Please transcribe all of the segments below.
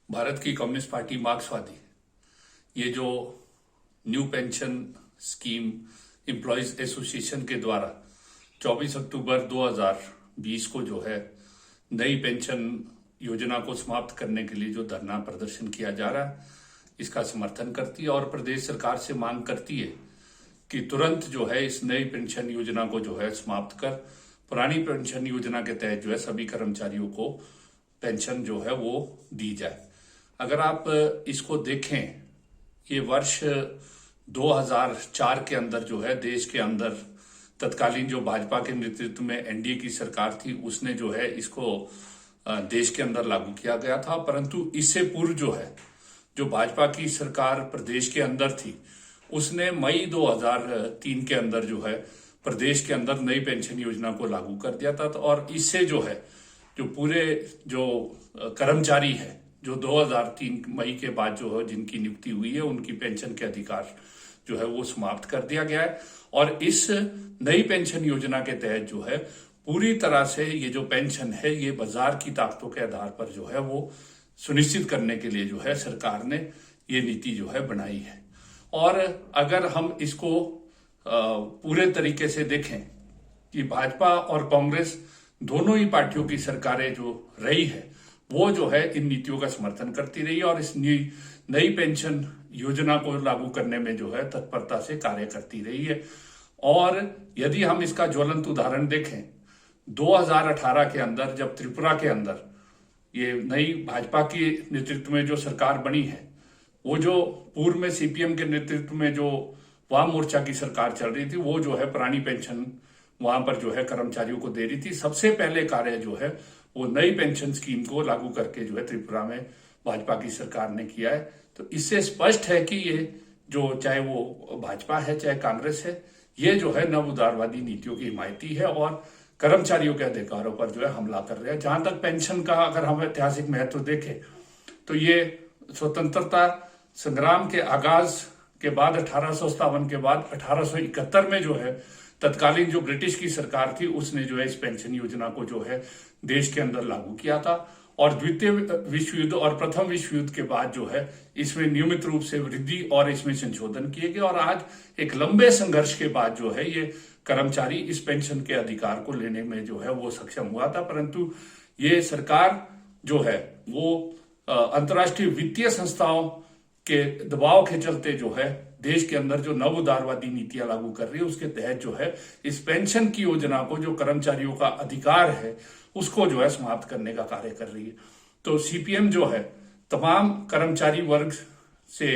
भारत की communist party मार्क्सवादी ये जो new pension scheme employees association के द्वारा 24 अक्टूबर 2020 को जो है नई पेंशन योजना को समाप्त करने के लिए जो धरना प्रदर्शन किया जा रहा है, इसका समर्थन करती है और प्रदेश सरकार से मांग करती है कि तुरंत जो है इस नई पेंशन योजना को जो है समाप्त कर पुरानी पेंशन योजना के तहत जो है सभी कर्मचारियों को पेंशन जो है वो दी जाए। अगर आप इसको देखें, ये वर्ष 2004 के अंदर जो है देश के अंदर तत्कालीन जो भाजपा के नेतृत्व में एनडीए की सरकार थी, उसने जो है इसको देश के अंदर लागू किया गया था। परंतु इससे पूर्व जो है जो भाजपा की सरकार प्रदेश के अंदर थी, उसने मई 2003 के अंदर जो है प्रदेश के अंदर नई पेंशन योजना को लागू कर दिया था। और इससे जो है जो पूरे जो कर्मचारी है जो 2003 मई के बाद जो है जिनकी नियुक्ति हुई है, उनकी पेंशन के अधिकार जो है वो समाप्त कर दिया गया है। और इस नई पेंशन योजना के तहत जो है पूरी तरह से ये जो पेंशन है ये बाजार की ताकतों के आधार पर जो है वो सुनिश्चित करने के लिए जो है सरकार ने ये नीति जो है बनाई है। और अगर हम इसको पूरे तरीके से देखें कि भाजपा और कांग्रेस दोनों ही पार्टियों की सरकारें जो रही है वो जो है इन नीतियों का समर्थन करती रही है और इस नई पेंशन योजना को लागू करने में जो है तत्परता से कार्य करती रही है। और यदि हम इसका ज्वलंत उदाहरण देखें, 2018 के अंदर जब त्रिपुरा के अंदर ये नई भाजपा के नेतृत्व में जो सरकार बनी है, वो जो पूर्व में सीपीएम के नेतृत्व में जो वाम मोर्चा की सरकार चल रही थी, वो जो है पुरानी पेंशन वहां पर जो है कर्मचारियों को दे रही थी। सबसे पहले कार्य जो है वो नई पेंशन स्कीम को लागू करके जो है त्रिपुरा में भाजपा की सरकार ने किया है। तो इससे स्पष्ट है कि ये जो चाहे वो भाजपा है चाहे कांग्रेस है, ये जो है नव उदारवादी नीतियों की हिमायती है और कर्मचारियों के अधिकारों पर जो है हमला कर रहे हैं। जहां तक पेंशन का अगर हम ऐतिहासिक महत्व देखें तो ये स्वतंत्रता संग्राम के आगाज के बाद 1857 के बाद 1871 में जो है तत्कालीन जो ब्रिटिश की सरकार थी उसने जो है इस पेंशन योजना को जो है देश के अंदर लागू किया था। और द्वितीय विश्व युद्ध और प्रथम विश्व युद्ध के बाद जो है इसमें नियमित रूप से वृद्धि और इसमें संशोधन किए गए और आज एक लंबे संघर्ष के बाद जो है ये कर्मचारी इस पेंशन के अधिकार को लेने में जो है वो सक्षम हुआ था। परंतु ये सरकार जो है वो अंतर्राष्ट्रीय वित्तीय संस्थाओं के दबाव के चलते जो है देश के अंदर जो नव उदारवादी नीतियां लागू कर रही है, उसके तहत जो है इस पेंशन की योजना को जो कर्मचारियों का अधिकार है उसको जो है समाप्त करने का कार्य कर रही है। तो सीपीएम जो है तमाम कर्मचारी वर्ग से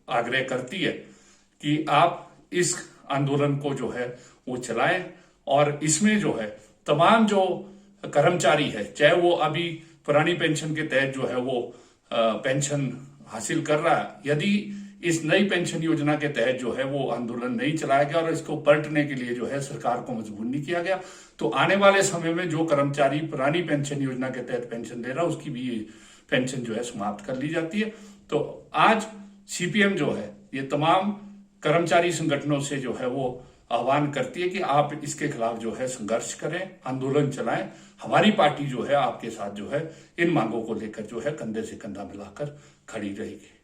आग्रह करती है कि आप इस आंदोलन को जो है वो चलाएं और इसमें जो है तमाम जो कर्मचारी है, चाहे वो अभी पुरानी पेंशन के तहत जो है वो पेंशन हासिल कर रहा है, यदि इस नई पेंशन योजना के तहत जो है वो आंदोलन नहीं चलाया गया और इसको पलटने के लिए जो है सरकार को मजबूर नहीं किया गया, तो आने वाले समय में जो कर्मचारी पुरानी पेंशन योजना के तहत पेंशन ले रहा है उसकी भी पेंशन जो है समाप्त कर ली जाती है। तो आज सीपीएम जो है ये तमाम कर्मचारी संगठनों से जो है वो आह्वान करती है कि आप इसके खिलाफ जो है संघर्ष करें, आंदोलन चलाएं। हमारी पार्टी जो है आपके साथ जो है इन मांगों को लेकर जो है कंधे से कंधा मिलाकर खड़ी रहेगी।